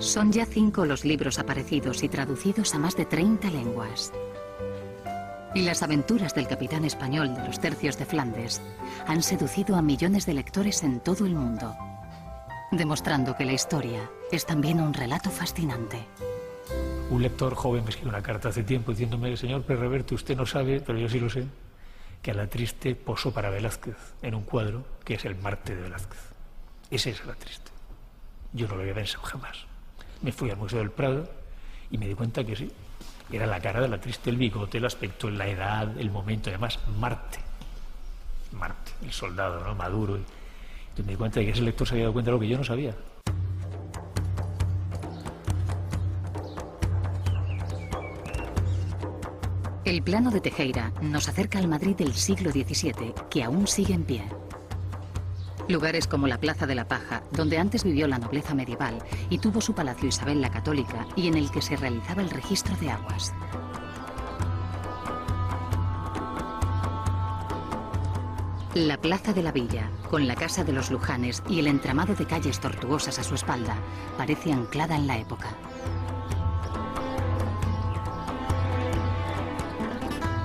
Son ya 5 los libros aparecidos y traducidos a más de 30 lenguas. Y las aventuras del capitán español de los tercios de Flandes han seducido a millones de lectores en todo el mundo, demostrando que la historia es también un relato fascinante. Un lector joven me escribió una carta hace tiempo diciéndome: señor Pérez Reverte, usted no sabe, pero yo sí lo sé, que Alatriste posó para Velázquez en un cuadro que es el Marte de Velázquez. Ese es Alatriste. Yo no lo había pensado jamás. Me fui al Museo del Prado y me di cuenta que sí, era la cara de Alatriste, el bigote, el aspecto, la edad, el momento, además Marte. Marte, el soldado, ¿no? Maduro. Entonces me di cuenta de que ese lector se había dado cuenta de lo que yo no sabía. El plano de Tejera nos acerca al Madrid del siglo XVII, que aún sigue en pie. Lugares como la Plaza de la Paja, donde antes vivió la nobleza medieval y tuvo su palacio Isabel la Católica, y en el que se realizaba el registro de aguas. La Plaza de la Villa, con la Casa de los Lujanes y el entramado de calles tortuosas a su espalda, parece anclada en la época.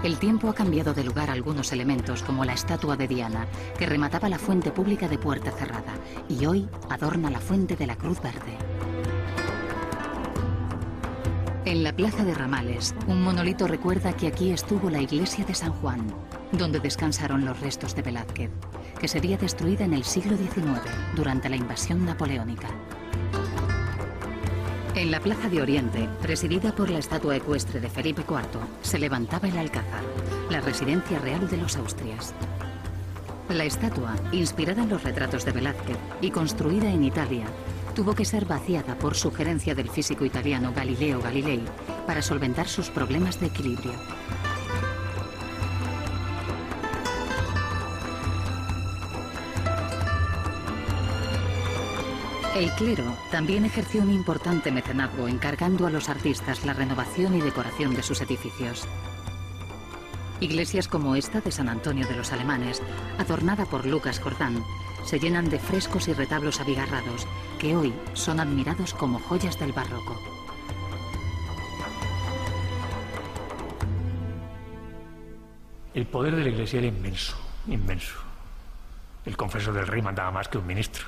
El tiempo ha cambiado de lugar algunos elementos, como la estatua de Diana, que remataba la fuente pública de Puerta Cerrada, y hoy adorna la fuente de la Cruz Verde. En la Plaza de Ramales, un monolito recuerda que aquí estuvo la iglesia de San Juan, donde descansaron los restos de Velázquez, que sería destruida en el siglo XIX, durante la invasión napoleónica. En la Plaza de Oriente, presidida por la estatua ecuestre de Felipe IV, se levantaba el Alcázar, la residencia real de los Austrias. La estatua, inspirada en los retratos de Velázquez y construida en Italia, tuvo que ser vaciada por sugerencia del físico italiano Galileo Galilei para solventar sus problemas de equilibrio. El clero también ejerció un importante mecenazgo, encargando a los artistas la renovación y decoración de sus edificios. Iglesias como esta de San Antonio de los Alemanes, adornada por Lucas Jordán, se llenan de frescos y retablos abigarrados, que hoy son admirados como joyas del barroco. El poder de la Iglesia era inmenso, inmenso. El confesor del rey mandaba más que un ministro.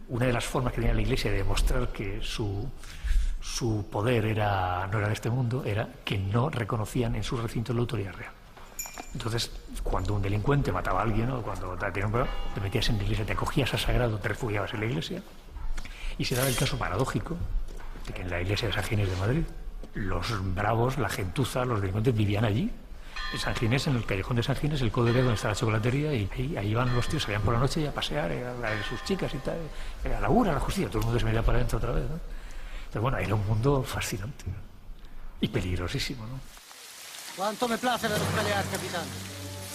Una de las formas que tenía la Iglesia de demostrar que su poder no era de este mundo era que no reconocían en sus recintos la autoridad real. Entonces, cuando un delincuente mataba a alguien o cuando te metías en la Iglesia, te acogías a sagrado, te refugiabas en la Iglesia, y se daba el caso paradójico de que en la Iglesia de San Ginés de Madrid los bravos, la gentuza, los delincuentes vivían allí. En San Ginés, en el callejón de San Ginés, el Código donde está la chocolatería, y ahí iban los tíos, salían por la noche y a pasear, a ver sus chicas y tal, a la URA, a la justicia, todo el mundo se metía para adentro otra vez, ¿no? Entonces, bueno, era un mundo fascinante, ¿no? Y peligrosísimo, ¿no? ¿Cuánto me place veros pelear, capitán?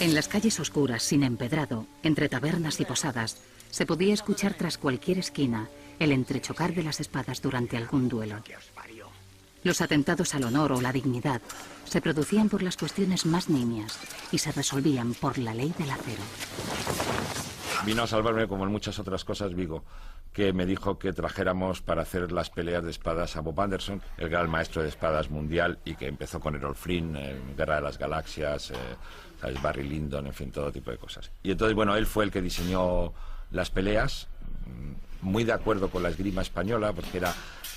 En las calles oscuras, sin empedrado, entre tabernas y posadas, se podía escuchar tras cualquier esquina el entrechocar de las espadas durante algún duelo. Los atentados al honor o la dignidad se producían por las cuestiones más nimias y se resolvían por la ley del acero. Vino a salvarme, como en muchas otras cosas, Vigo, que me dijo que trajéramos para hacer las peleas de espadas a Bob Anderson, el gran maestro de espadas mundial, y que empezó con Errol Flynn, Guerra de las Galaxias, ¿sabes? Barry Lyndon, en fin, todo tipo de cosas. Y entonces, bueno, él fue el que diseñó las peleas, muy de acuerdo con la esgrima española, porque era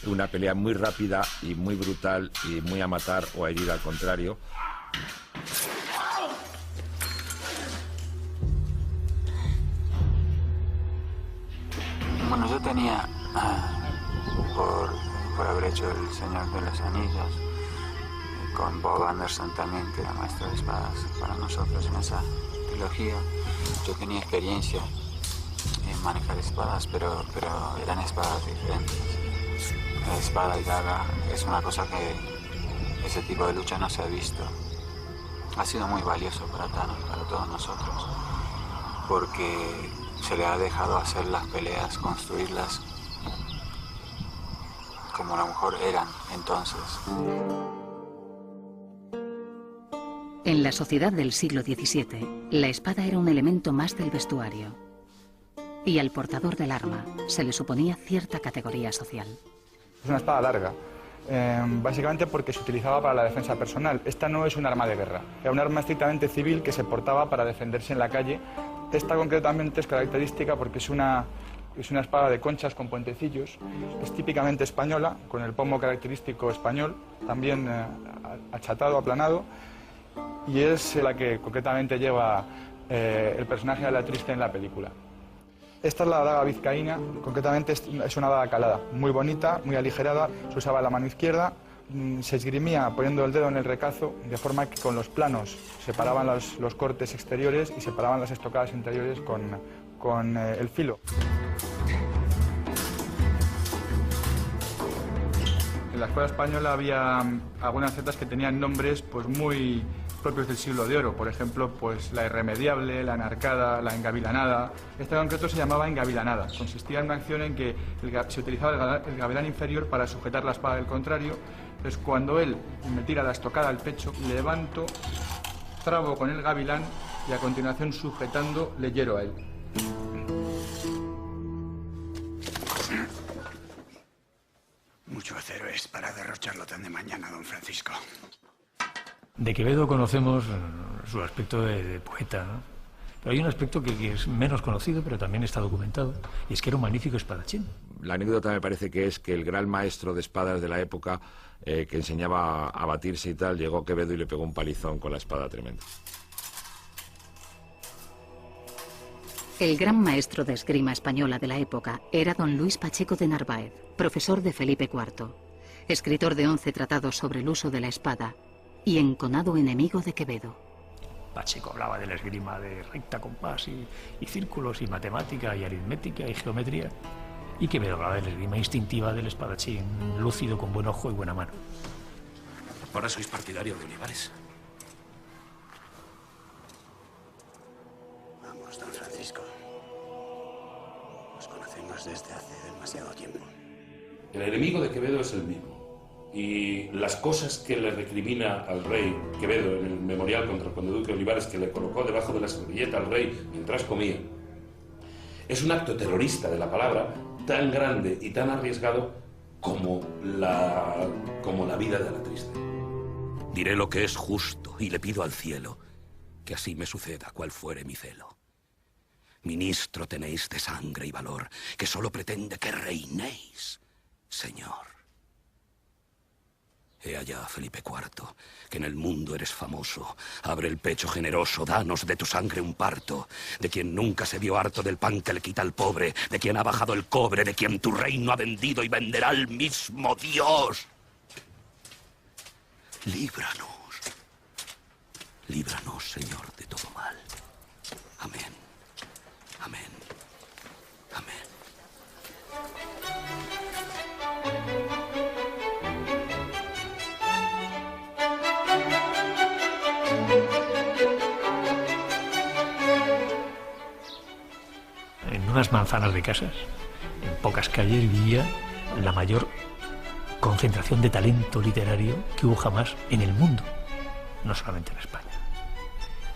una pelea muy rápida y muy brutal y muy a matar o a herir al contrario. Bueno, yo tenía, por haber hecho El Señor de los Anillos, con Bob Anderson también, que era maestro de espadas para nosotros en esa trilogía, yo tenía experiencia en manejar espadas, pero eran espadas diferentes. La espada y daga es una cosa que ese tipo de lucha no se ha visto. Ha sido muy valioso para Thanos, para todos nosotros, porque se le ha dejado hacer las peleas, construirlas como a lo mejor eran entonces. En la sociedad del siglo XVII, la espada era un elemento más del vestuario, y al portador del arma se le suponía cierta categoría social. Es una espada larga, básicamente porque se utilizaba para la defensa personal. Esta no es un arma de guerra, era un arma estrictamente civil que se portaba para defenderse en la calle. Esta concretamente es característica porque es una espada de conchas con puentecillos, es típicamente española, con el pomo característico español, también achatado, aplanado, y es la que concretamente lleva el personaje de la Triste en la película. Esta es la daga vizcaína, concretamente es una daga calada, muy bonita, muy aligerada, se usaba la mano izquierda, se esgrimía poniendo el dedo en el recazo, de forma que con los planos separaban los cortes exteriores y separaban las estocadas interiores con el filo. En la escuela española había algunas setas que tenían nombres pues muy propios del siglo de oro, por ejemplo, pues la irremediable, la enarcada, la engavilanada. Esta en concreto se llamaba engavilanada. Consistía en una acción en que se utilizaba el gavilán inferior para sujetar la espada del contrario. Entonces, cuando él me tira la estocada al pecho, levanto, trabo con el gavilán y a continuación, sujetando, le hiero a él. Mucho acero es para derrocharlo tan de mañana, don Francisco. De Quevedo conocemos su aspecto de poeta, ¿no? Pero hay un aspecto que es menos conocido, pero también está documentado, y es que era un magnífico espadachín. La anécdota me parece que es que el gran maestro de espadas de la época, que enseñaba a batirse y tal, llegó Quevedo y le pegó un palizón con la espada tremenda. El gran maestro de esgrima española de la época era don Luis Pacheco de Narváez, profesor de Felipe IV, escritor de 11 tratados sobre el uso de la espada y enconado enemigo de Quevedo. Pacheco hablaba de la esgrima de recta, compás y círculos, y matemática, y aritmética, y geometría. Y Quevedo hablaba de la esgrima instintiva del espadachín, lúcido, con buen ojo y buena mano. Ahora sois partidario de Olivares. Vamos, don Francisco. Nos conocemos desde hace demasiado tiempo. El enemigo de Quevedo es el mismo. Y las cosas que le recrimina al rey Quevedo en el memorial contra el conde duque Olivares, que le colocó debajo de la servilleta al rey mientras comía, es un acto terrorista de la palabra tan grande y tan arriesgado como la vida de la Triste. Diré lo que es justo y le pido al cielo que así me suceda cual fuere mi celo. Ministro tenéis de sangre y valor, que solo pretende que reinéis, señor. He allá, Felipe IV, que en el mundo eres famoso. Abre el pecho generoso, danos de tu sangre un parto. De quien nunca se vio harto del pan que le quita al pobre. De quien ha bajado el cobre, de quien tu reino ha vendido y venderá al mismo Dios. Líbranos. Líbranos, Señor, de todo mal. Amén. Amén. Amén. En unas manzanas de casas, en pocas calles, vivía la mayor concentración de talento literario que hubo jamás en el mundo, no solamente en España.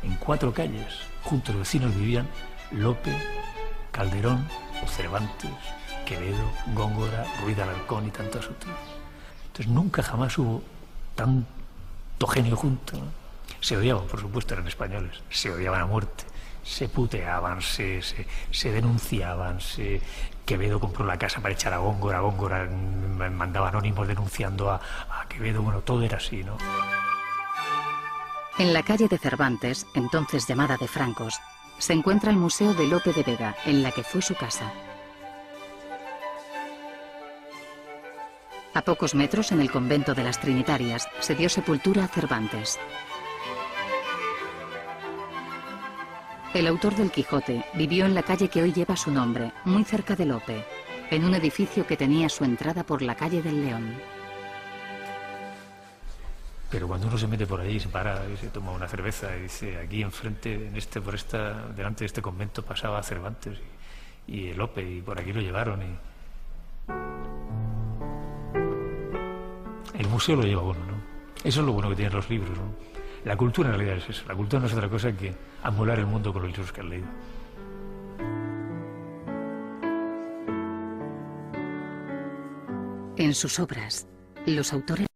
En 4 calles, juntos vecinos, vivían Lope, Calderón, Cervantes, Quevedo, Góngora, Ruiz de Alarcón y tantos otros. Entonces nunca jamás hubo tanto genio junto, ¿no? Se odiaban, por supuesto, eran españoles, se odiaban a muerte, se puteaban, se denunciaban, Quevedo compró la casa para echar a Góngora, Góngora mandaba anónimos denunciando a Quevedo, bueno, todo era así, ¿no? En la calle de Cervantes, entonces llamada de Francos, se encuentra el Museo de Lope de Vega, en la que fue su casa. A pocos metros, en el convento de las Trinitarias, se dio sepultura a Cervantes. El autor del Quijote vivió en la calle que hoy lleva su nombre, muy cerca de Lope, en un edificio que tenía su entrada por la calle del León. Pero cuando uno se mete por allí, se para y se toma una cerveza y dice, aquí enfrente, delante de este convento pasaba Cervantes y Lope, y por aquí lo llevaron. El museo lo lleva uno, ¿no? Eso es lo bueno que tienen los libros, ¿no? La cultura en realidad es eso. La cultura no es otra cosa que amolar el mundo con los libros que has leído. En sus obras, los autores